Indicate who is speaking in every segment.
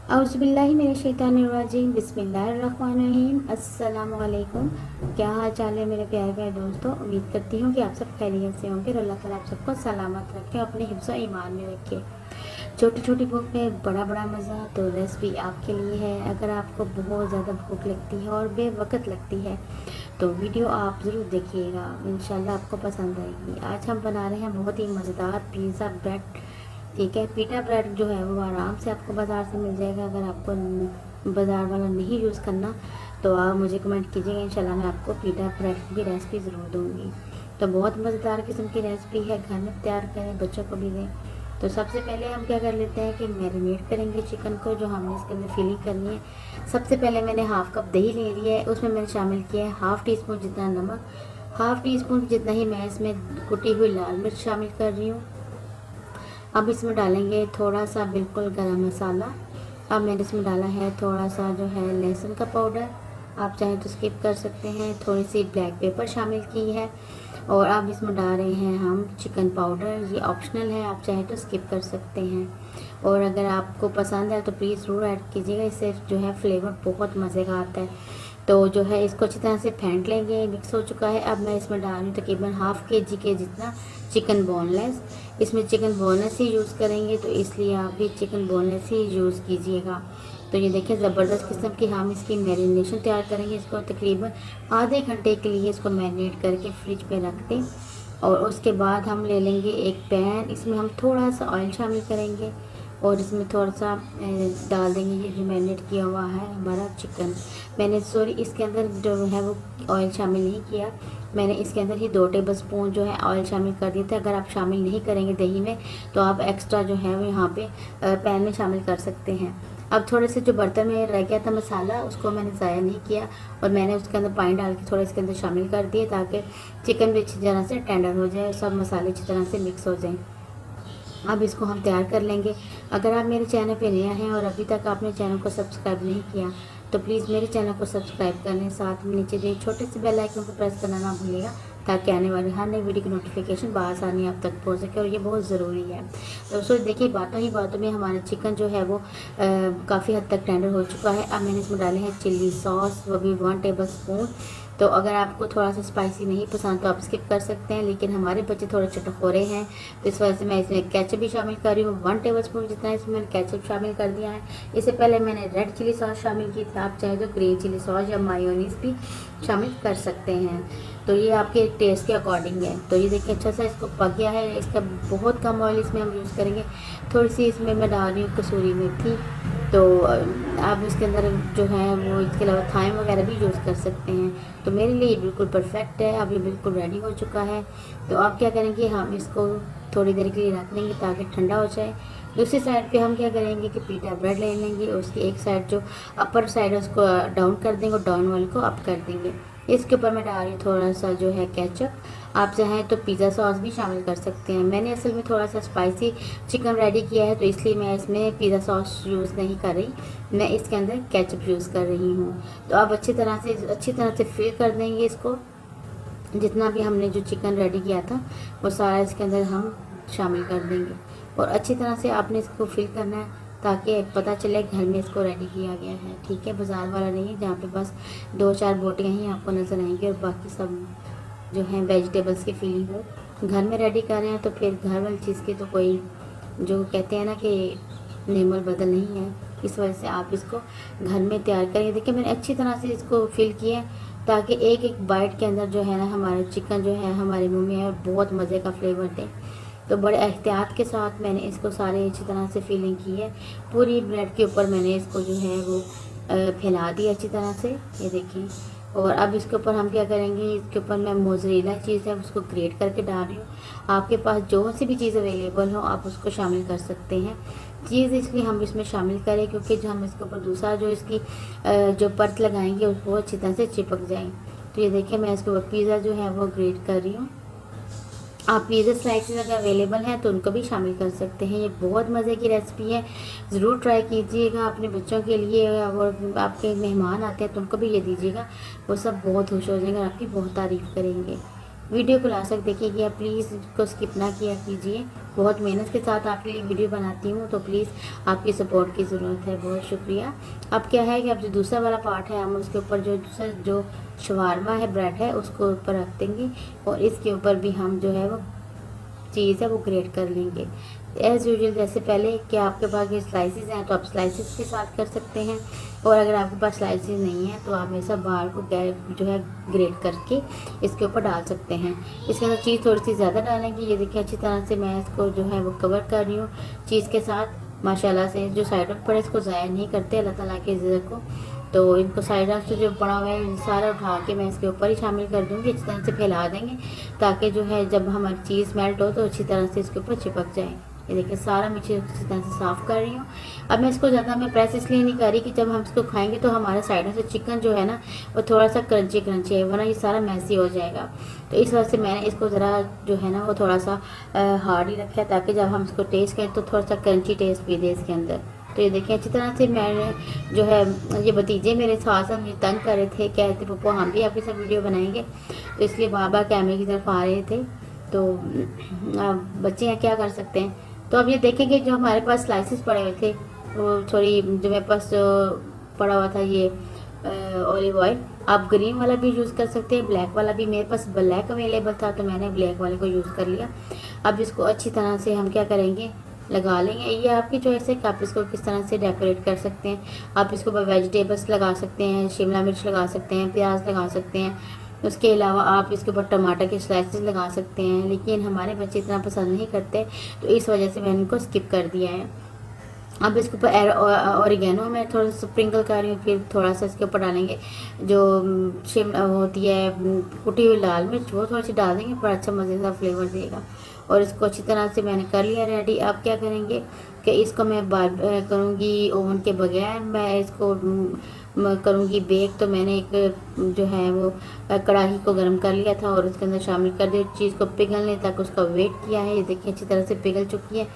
Speaker 1: औज़ुबिल्लाहि मिनश्शैतानिर्रजीम बिस्मिल्लाहिर्रहमानिर्रहीम अस्सलाम वालेकुम। क्या हाल चाल है मेरे प्यारे प्यारे दोस्तों। उम्मीद करती हूँ कि आप सब खैरियत से होंगे और अल्लाह ताला आप सबको सलामत रखे, अपने हिफ्ज़ और ईमान में रखे। छोटी छोटी भूख में बड़ा बड़ा मज़ा, तो रेसिपी आपके लिए है। अगर आपको बहुत ज़्यादा भूख लगती है और बेवक़्त लगती है तो वीडियो आप ज़रूर देखिएगा, इंशाल्लाह आपको पसंद आएगी। आज हम बना रहे हैं बहुत ही मज़ेदार पिज़्ज़ा ब्रेड। ठीक है, पिटा ब्रेड जो है वो आराम से आपको बाज़ार से मिल जाएगा। अगर आपको बाज़ार वाला नहीं यूज़ करना तो आप मुझे कमेंट कीजिएगा, इंशाल्लाह मैं आपको पिटा ब्रेड की भी रेसिपी ज़रूर दूँगी। तो बहुत मज़ेदार किस्म की रेसिपी है, घर में तैयार करें, बच्चों को भी दें। तो सबसे पहले हम क्या कर लेते हैं कि मैरिनेट करेंगे चिकन को, जो हमने इसके अंदर फिलिंग करनी है। सबसे पहले मैंने हाफ़ कप दही ले लिया है, उसमें मैंने शामिल किया है हाफ़ टी स्पून जितना नमक, हाफ़ टी स्पून जितना ही मैं इसमें कुटी हुई लाल मिर्च शामिल कर रही हूँ। अब इसमें डालेंगे थोड़ा सा बिल्कुल गरम मसाला। अब मैंने इसमें डाला है थोड़ा सा जो है लहसुन का पाउडर, आप चाहें तो स्किप कर सकते हैं। थोड़ी सी ब्लैक पेपर शामिल की है। और अब इसमें डाल रहे हैं हम चिकन पाउडर, ये ऑप्शनल है, आप चाहें तो स्किप कर सकते हैं। और अगर आपको पसंद है तो प्लीज़ ज़रूर ऐड कीजिएगा, इससे जो है फ्लेवर बहुत मज़े का आता है। तो जो है इसको अच्छी तरह से फेंट लेंगे। मिक्स हो चुका है। अब मैं इसमें डाल रही हूँ तकरीबन हाफ़ केजी के जितना चिकन बोनलेस। इसमें चिकन बोनलेस ही यूज़ करेंगे, तो इसलिए आप भी चिकन बोनलेस ही यूज़ कीजिएगा। तो ये देखिए ज़बरदस्त किस्म की हम इसकी मैरिनेशन तैयार करेंगे। इसको तकरीबन आधे घंटे के लिए इसको मैरिनेट करके फ्रिज पे रख दें। और उसके बाद हम ले लेंगे एक पैन, इसमें हम थोड़ा सा ऑयल शामिल करेंगे और इसमें थोड़ा सा डाल देंगे ये जो मैरिनेट किया हुआ है हमारा चिकन। मैंने सॉरी इसके अंदर जो है वो ऑयल शामिल नहीं किया, मैंने इसके अंदर ही 2 टेबल स्पून जो है ऑयल शामिल कर दिया था। अगर आप शामिल नहीं करेंगे दही में तो आप एक्स्ट्रा जो है वो यहाँ पे पैन में शामिल कर सकते हैं। अब थोड़े से जो बर्तन में रह गया था मसाला उसको मैंने ज़ाया नहीं किया और मैंने उसके अंदर पानी डाल के थोड़ा इसके अंदर शामिल कर दिए, ताकि चिकन भी अच्छी तरह से टेंडर हो जाए और सब मसाले अच्छी तरह से मिक्स हो जाएँ। अब इसको हम तैयार कर लेंगे। अगर आप मेरे चैनल पे नया हैं और अभी तक आपने चैनल को सब्सक्राइब नहीं किया तो प्लीज़ मेरे चैनल को सब्सक्राइब कर लें, साथ में नीचे दिए छोटे से बेल आइकन को प्रेस करना ना भूलिएगा, ताकि आने वाली हर नई वीडियो की नोटिफिकेशन बआसानी आप तक पहुंच सके, और ये बहुत ज़रूरी है। तो दोस्तों देखिए, बातों ही बातों में हमारा चिकन जो है वो काफ़ी हद तक टेंडर हो चुका है। अब मैंने इसमें डाले हैं चिल्ली सॉस, वो भी 1 टेबल स्पून। तो अगर आपको थोड़ा सा स्पाइसी नहीं पसंद तो आप स्किप कर सकते हैं, लेकिन हमारे बच्चे थोड़े चटखोरे हैं तो इस वजह से मैं इसमें केचप भी शामिल कर रही हूँ। 1 टेबल स्पून जितना इसमें मैंने केचप शामिल कर दिया है। इससे पहले मैंने रेड चिली सॉस शामिल की थी, आप चाहे तो ग्रीन चिली सॉस या मायोनीज भी शामिल कर सकते हैं। तो ये आपके टेस्ट के अकॉर्डिंग है। तो ये देखिए अच्छा सा इसको पक गया है। इसका बहुत कम ऑयल इसमें हम यूज़ करेंगे। थोड़ी सी इसमें मैं डाल रही हूँ कसूरी मेथी। तो आप इसके अंदर जो है वो इसके अलावा थाइम वगैरह भी यूज़ कर सकते हैं। तो मेरे लिए ये बिल्कुल परफेक्ट है। अब ये बिल्कुल रेडी हो चुका है। तो आप क्या करेंगे, हम इसको थोड़ी देर के लिए रख देंगे ताकि ठंडा हो जाए। दूसरी साइड पे हम क्या करेंगे कि पीटा ब्रेड ले लेंगे, उसकी एक साइड जो अपर साइड है उसको डाउन कर देंगे और डाउन वाले को अप कर देंगे। इसके ऊपर मैं डाल रही हूँ थोड़ा सा जो है केचप, आप चाहें तो पिज़्ज़ा सॉस भी शामिल कर सकते हैं। मैंने असल में थोड़ा सा स्पाइसी चिकन रेडी किया है तो इसलिए मैं इसमें पिज़्ज़ा सॉस यूज़ नहीं कर रही, मैं इसके अंदर केचप यूज़ कर रही हूँ। तो आप अच्छी तरह से फिल कर देंगे इसको। जितना भी हमने जो चिकन रेडी किया था वो सारा इसके अंदर हम शामिल कर देंगे और अच्छी तरह से आपने इसको फिल करना है ताकि पता चले घर में इसको रेडी किया गया है। ठीक है, बाज़ार वाला नहीं है जहाँ पे बस 2-4 बोटियाँ ही आपको नज़र आएंगी और बाकी सब जो है वेजिटेबल्स की फीलिंग हो। घर में रेडी कर रहे हैं तो फिर घर वाली चीज़ की तो कोई जो कहते हैं ना कि नेमल बदल नहीं है, इस वजह से आप इसको घर में तैयार करेंगे। देखिए मैंने अच्छी तरह से इसको फिल किया है ताकि एक एक बाइट के अंदर जो है ना हमारा चिकन जो है हमारे मुंह में है और बहुत मज़े का फ्लेवर दे। तो बड़े एहतियात के साथ मैंने इसको सारे अच्छी तरह से फिलिंग की है। पूरी ब्रेड के ऊपर मैंने इसको जो है वो फैला दिया अच्छी तरह से, ये देखिए। और अब इसके ऊपर हम क्या करेंगे, इसके ऊपर मैं मोज़रेला चीज़ है उसको ग्रेट करके डाल रही हूँ। आपके पास जो सी भी चीज़ अवेलेबल हो आप उसको शामिल कर सकते हैं। चीज़ इसलिए हम इसमें शामिल करें क्योंकि जो हम इसके ऊपर दूसरा जो इसकी जो परत लगाएंगे वो अच्छी तरह से चिपक जाए। तो ये देखिए मैं इसके ऊपर पिज़्ज़ा जो है वो ग्रेट कर रही हूँ। आप पिज़्ज़ा स्लाइसेस अगर अवेलेबल हैं तो उनको भी शामिल कर सकते हैं। ये बहुत मज़े की रेसिपी है, ज़रूर ट्राई कीजिएगा अपने बच्चों के लिए। और आपके मेहमान आते हैं तो उनको भी ये दीजिएगा, वो सब बहुत खुश हो जाएंगे और आपकी बहुत तारीफ़ करेंगे। वीडियो को लास्ट तक देखिएगा, प्लीज़ इसको स्किप ना किया कीजिए। बहुत मेहनत के साथ आपके लिए वीडियो बनाती हूँ, तो प्लीज़ आपकी सपोर्ट की ज़रूरत है। बहुत शुक्रिया। अब क्या है कि अब जो दूसरा वाला पार्ट है, हम उसके ऊपर जो शवारमा है, ब्रेड है, उसको ऊपर रख देंगे और इसके ऊपर भी हम जो है वो चीज़ है वो ग्रेट कर लेंगे। एज़ यूजुअल जैसे पहले कि आपके पास ये स्लाइसेस हैं तो आप स्लाइसेस के साथ कर सकते हैं, और अगर आपके पास स्लाइसेस नहीं है तो आप हमेशा बाहर को जो है ग्रेट करके इसके ऊपर डाल सकते हैं। इसके अंदर चीज़ थोड़ी सी ज़्यादा डालेंगे। ये देखिए अच्छी तरह से मैं इसको जो है वो कवर कर रही हूँ चीज़ के साथ। माशाल्लाह से जो साइड पर पड़े इसको ज़ाया नहीं करते अल्लाह ताला के रिज़्क़ को। तो इनको साइड से जो पड़ा हुआ है सारा उठा के मैं इसके ऊपर ही शामिल कर दूँगी। अच्छी तरह से फैला देंगे ताकि जो है जब हमारी चीज़ मेल्ट हो तो अच्छी तरह से इसके ऊपर चिपक जाए। ये देखिए सारा मैं अच्छी तरह से साफ़ कर रही हूँ। अब मैं इसको ज़्यादा मैं प्रेस इसलिए नहीं कर रही कि जब हम इसको खाएंगे तो हमारे साइडों से चिकन जो है ना वो थोड़ा सा क्रंची क्रंची है, वरना ये सारा मैसी हो जाएगा। तो इस वजह से मैंने इसको ज़रा जो है ना वो थोड़ा सा हार्ड ही रखा है ताकि जब हम इसको टेस्ट करें तो थोड़ा सा क्रंची टेस्ट भी दे इसके अंदर। तो ये देखिए अच्छी तरह से मैंने जो है ये भतीजे मेरे साथ साथ मुझे तंग कर रहे थे, कह रहे थे पप्पा हम भी आपके साथ वीडियो बनाएंगे, तो इसलिए बार बार कैमरे की तरफ आ रहे थे। तो बच्चे हैं क्या कर सकते हैं। तो अब ये देखेंगे जो हमारे पास स्लाइसेस पड़े हुए थे वो थोड़ी जो मेरे पास पड़ा हुआ था ये ऑलिव ऑयल, आप ग्रीन वाला भी यूज़ कर सकते हैं, ब्लैक वाला भी। मेरे पास ब्लैक अवेलेबल था तो मैंने ब्लैक वाले को यूज़ कर लिया। अब इसको अच्छी तरह से हम क्या करेंगे लगा लेंगे। ये आपकी चॉइस है कि आप इसको किस तरह से डेकोरेट कर सकते हैं। आप इसको वेजिटेबल्स लगा सकते हैं, शिमला मिर्च लगा सकते हैं, प्याज लगा सकते हैं, उसके अलावा आप इसके ऊपर टमाटर के स्लाइसेस लगा सकते हैं। लेकिन हमारे बच्चे इतना पसंद नहीं करते तो इस वजह से मैंने इनको स्किप कर दिया है। अब इसके ऊपर ऑरिगेनो मैं थोड़ा सा स्प्रिंकल कर रही हूँ, फिर थोड़ा सा इसके ऊपर डालेंगे जो शिमला होती है कुटी हुई लाल मिर्च, वो थोड़ी सी डाल देंगे, पर अच्छा मज़े का फ्लेवर देगा। और इसको अच्छी तरह से मैंने कर लिया रेडी। अब क्या करेंगे कि इसको मैं करूँगी ओवन के बगैर, मैं इसको करूँगी बेक। तो मैंने एक जो है वो कढ़ाई को गर्म कर लिया था और उसके अंदर शामिल कर दिया चीज़ को पिघलने तक, उसका वेट किया है। ये देखिए अच्छी तरह से पिघल चुकी है,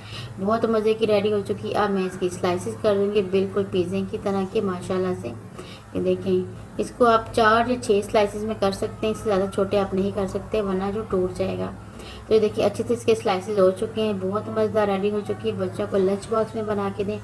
Speaker 1: बहुत मज़े की रेडी हो चुकी है। अब मैं इसकी स्लाइसेस कर दूँगी बिल्कुल पिज़्ज़े की तरह के माशाल्लाह से। ये देखें इसको आप 4 या 6 स्लाइसेस में कर सकते हैं, इससे ज़्यादा छोटे आप नहीं कर सकते वरना जो टूट जाएगा। तो ये देखिए अच्छे से इसके स्लाइसेस हो चुके हैं, बहुत मज़ेदार रेडी हो चुकी है। बच्चों को लंच बॉक्स में बना के दें,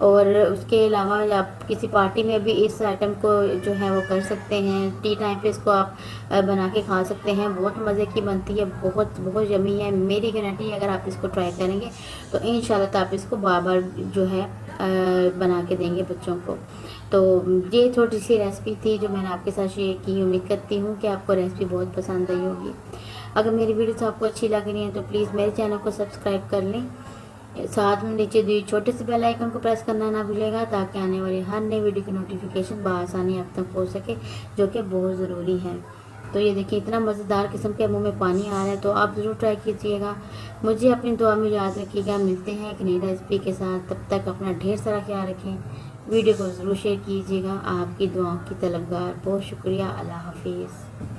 Speaker 1: और उसके अलावा आप किसी पार्टी में भी इस आइटम को जो है वो कर सकते हैं। टी टाइम पे इसको आप बना के खा सकते हैं, बहुत मज़े की बनती है, बहुत बहुत यमी है। मेरी गारंटी है अगर आप इसको ट्राई करेंगे तो इंशाल्लाह आप इसको बार बार जो है बना के देंगे बच्चों को। तो ये छोटी सी रेसिपी थी जो मैंने आपके साथ शेयर की। उम्मीद करती हूँ कि आपको रेसिपी बहुत पसंद आई होगी। अगर मेरी वीडियोस आपको अच्छी लग रही है तो प्लीज़ मेरे चैनल को सब्सक्राइब कर लें, साथ में नीचे दी छोटे से बेल आइकन को प्रेस करना ना भूलेगा ताकि आने वाली हर नई वीडियो की नोटिफिकेशन बआसानी आप तक पहुँच सके, जो कि बहुत ज़रूरी है। तो ये देखिए इतना मज़ेदार किस्म के मुंह में पानी आ रहा है, तो आप ज़रूर ट्राई कीजिएगा। मुझे अपनी दुआ में याद रखिएगा। मिलते हैं एक नई रेसिपी के साथ, तब तक अपना ढेर सारा ख्याल रखें। वीडियो को ज़रूर शेयर कीजिएगा। आपकी दुआओं की तलबगार। बहुत शुक्रिया। अल्लाह हाफिज़।